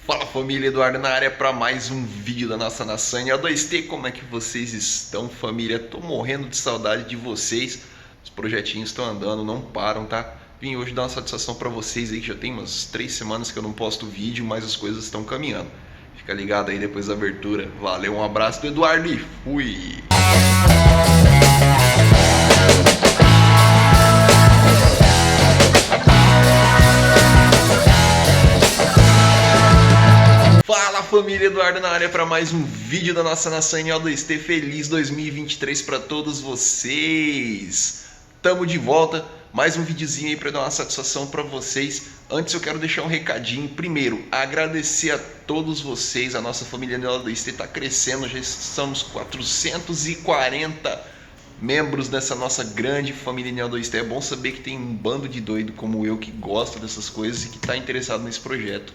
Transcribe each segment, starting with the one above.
Fala família, Eduardo na área para mais um vídeo da nossa nação A2T. Como é que vocês estão, família? Tô morrendo de saudade de vocês. Os projetinhos estão andando, não param, tá? Vim hoje dar uma satisfação para vocês aí, que já tem umas 3 semanas que eu não posto vídeo, mas as coisas estão caminhando. Fica ligado aí depois da abertura. Valeu, um abraço do Eduardo e fui! Fala família, Eduardo na área para mais um vídeo da nossa nação A2T. Feliz 2023 para todos vocês. Tamo de volta, mais um videozinho aí para dar uma satisfação para vocês. Antes eu quero deixar um recadinho. Primeiro, agradecer a todos vocês. A nossa família A2T está crescendo, já estamos 440 membros dessa nossa grande família A2T. É bom saber que tem um bando de doido como eu que gosta dessas coisas e que está interessado nesse projeto.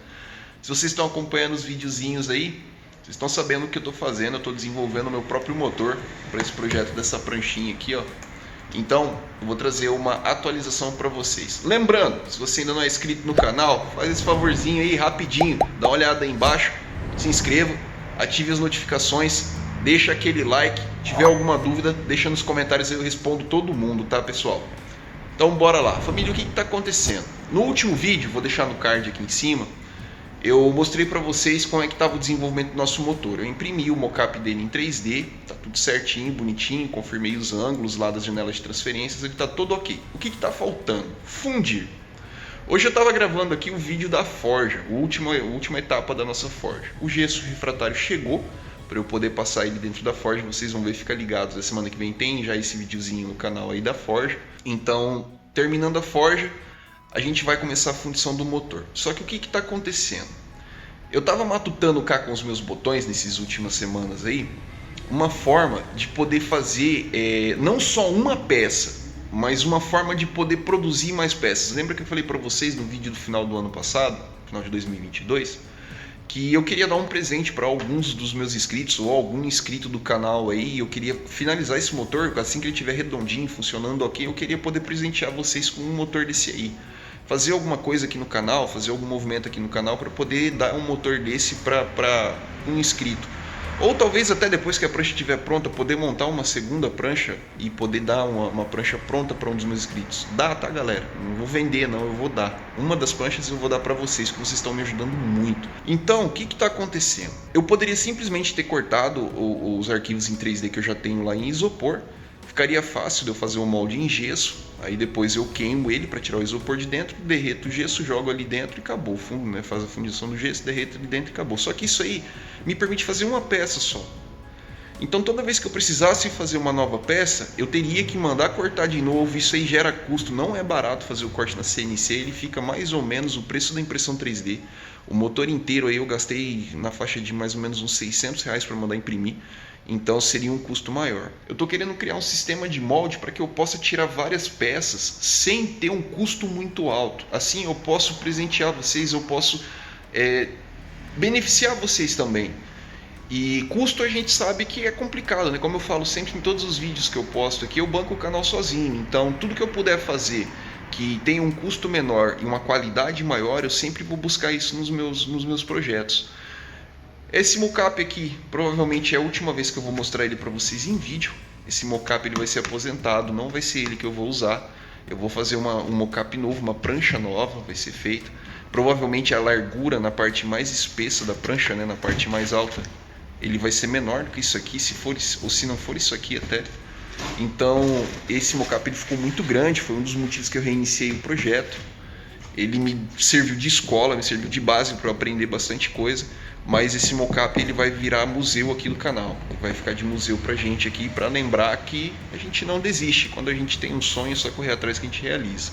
Se vocês estão acompanhando os videozinhos aí, vocês estão sabendo o que eu estou fazendo. Eu estou desenvolvendo o meu próprio motor para esse projeto dessa pranchinha aqui, ó. Então, eu vou trazer uma atualização para vocês. Lembrando, se você ainda não é inscrito no canal, faz esse favorzinho aí rapidinho, dá uma olhada aí embaixo, se inscreva, ative as notificações, deixa aquele like. Se tiver alguma dúvida, deixa nos comentários aí, eu respondo todo mundo, tá, pessoal? Então, bora lá. Família, o que está acontecendo? No último vídeo, vou deixar no card aqui em cima, eu mostrei para vocês como é que estava o desenvolvimento do nosso motor. Eu imprimi o mockup dele em 3D, tá tudo certinho, bonitinho, confirmei os ângulos lá das janelas de transferências, ele está todo ok. O que está faltando? Fundir. Hoje eu estava gravando aqui o vídeo da forja, a última etapa da nossa forja. O gesso refratário chegou, para eu poder passar ele dentro da forja, vocês vão ver, fica ligados. A semana que vem tem já esse videozinho no canal aí da forja. Então, terminando a forja, a gente vai começar a fundição do motor. Só que o que está acontecendo? Eu estava matutando cá com os meus botões nessas últimas semanas aí, uma forma de poder fazer não só uma peça, mas uma forma de poder produzir mais peças. Lembra que eu falei para vocês no vídeo do final do ano passado, final de 2022, que eu queria dar um presente para alguns dos meus inscritos ou algum inscrito do canal aí. Eu queria finalizar esse motor, assim que ele estiver redondinho, funcionando ok, eu queria poder presentear vocês com um motor desse aí. Fazer alguma coisa aqui no canal, fazer algum movimento aqui no canal para poder dar um motor desse para um inscrito. Ou talvez até depois que a prancha estiver pronta, poder montar uma segunda prancha e poder dar uma prancha pronta para um dos meus inscritos. Dá, tá, galera? Não vou vender, não, eu vou dar. Uma das pranchas eu vou dar para vocês, que vocês estão me ajudando muito. Então, o que está acontecendo? Eu poderia simplesmente ter cortado os arquivos em 3D que eu já tenho lá em isopor. Ficaria fácil de eu fazer um molde em gesso, aí depois eu queimo ele para tirar o isopor de dentro, derreto o gesso, jogo ali dentro e acabou o fundo, né? Faz a fundição do gesso, derreto ali dentro e acabou. Só que isso aí me permite fazer uma peça só. Então toda vez que eu precisasse fazer uma nova peça, eu teria que mandar cortar de novo. Isso aí gera custo, não é barato fazer o corte na CNC, ele fica mais ou menos o preço da impressão 3D. O motor inteiro aí eu gastei na faixa de mais ou menos uns R$600 para mandar imprimir. Então seria um custo maior. Eu estou querendo criar um sistema de molde para que eu possa tirar várias peças sem ter um custo muito alto. Assim eu posso presentear vocês, eu posso beneficiar vocês também. E custo a gente sabe que é complicado, né? Como eu falo sempre em todos os vídeos que eu posto aqui, eu banco o canal sozinho. Então tudo que eu puder fazer que tenha um custo menor e uma qualidade maior, eu sempre vou buscar isso nos meus projetos. Esse mockup aqui provavelmente é a última vez que eu vou mostrar ele para vocês em vídeo. Esse mockup ele vai ser aposentado, não vai ser ele que eu vou usar. Eu vou fazer um mockup novo, uma prancha nova vai ser feita. Provavelmente a largura na parte mais espessa da prancha, né, na parte mais alta, ele vai ser menor do que isso aqui, se for, ou se não for isso aqui até. Então esse mockup ele ficou muito grande, foi um dos motivos que eu reiniciei o projeto. Ele me serviu de escola, me serviu de base para eu aprender bastante coisa. Mas esse mockup ele vai virar museu aqui do canal. Ele vai ficar de museu pra gente aqui, para lembrar que a gente não desiste. Quando a gente tem um sonho, é só correr atrás que a gente realiza.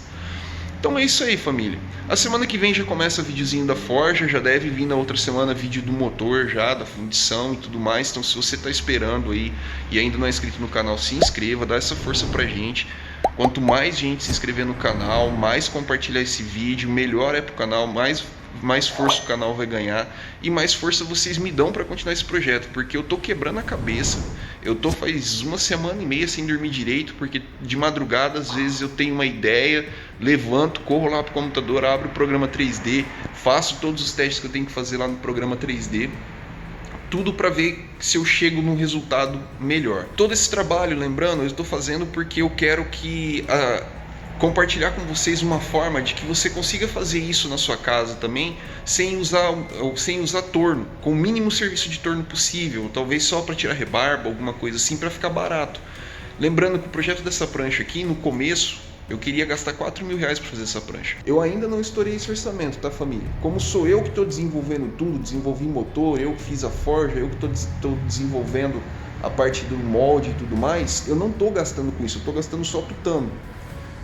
Então é isso aí, família. A semana que vem já começa o videozinho da forja, já deve vir na outra semana vídeo do motor já, da fundição e tudo mais. Então se você está esperando aí e ainda não é inscrito no canal, se inscreva, dá essa força pra gente. Quanto mais gente se inscrever no canal, mais compartilhar esse vídeo, melhor é pro canal, mais mais força o canal vai ganhar e mais força vocês me dão para continuar esse projeto, porque eu tô quebrando a cabeça. Eu tô faz uma semana e meia sem dormir direito, porque de madrugada às vezes eu tenho uma ideia, levanto, corro lá pro computador, abro o programa 3D, faço todos os testes que eu tenho que fazer lá no programa 3D, tudo para ver se eu chego num resultado melhor. Todo esse trabalho, lembrando, eu estou fazendo porque eu quero compartilhar com vocês uma forma de que você consiga fazer isso na sua casa também, sem usar torno, com o mínimo serviço de torno possível, talvez só para tirar rebarba, alguma coisa assim, para ficar barato. Lembrando que o projeto dessa prancha aqui, no começo, eu queria gastar R$4.000 para fazer essa prancha. Eu ainda não estourei esse orçamento, tá, família? Como sou eu que estou desenvolvendo tudo, desenvolvi motor, eu que fiz a forja, eu que estou desenvolvendo a parte do molde e tudo mais, eu não estou gastando com isso, eu estou gastando só tutano.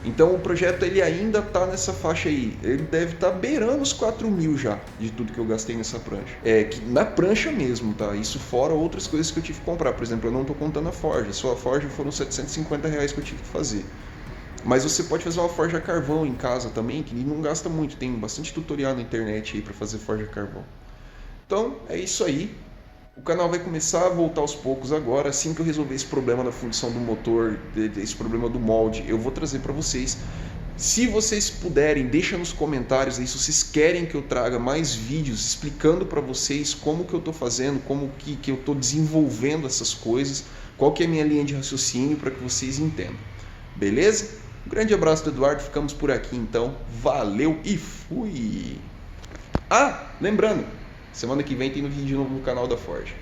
Então o projeto ele ainda está nessa faixa aí, ele deve estar beirando os 4.000 já, de tudo que eu gastei nessa prancha. Na prancha mesmo, tá? Isso fora outras coisas que eu tive que comprar, por exemplo, eu não estou contando a forja, só a forja foram R$750 que eu tive que fazer. Mas você pode fazer uma forja a carvão em casa também, que não gasta muito, tem bastante tutorial na internet aí para fazer forja a carvão. Então é isso aí. O canal vai começar a voltar aos poucos agora, assim que eu resolver esse problema da fundição do motor, esse problema do molde, eu vou trazer para vocês. Se vocês puderem, deixa nos comentários aí se vocês querem que eu traga mais vídeos explicando para vocês como que eu estou fazendo, como que eu estou desenvolvendo essas coisas, qual que é a minha linha de raciocínio para que vocês entendam. Beleza? Um grande abraço do Eduardo, ficamos por aqui então, valeu e fui! Lembrando, semana que vem tem um vídeo novo no canal da Forja.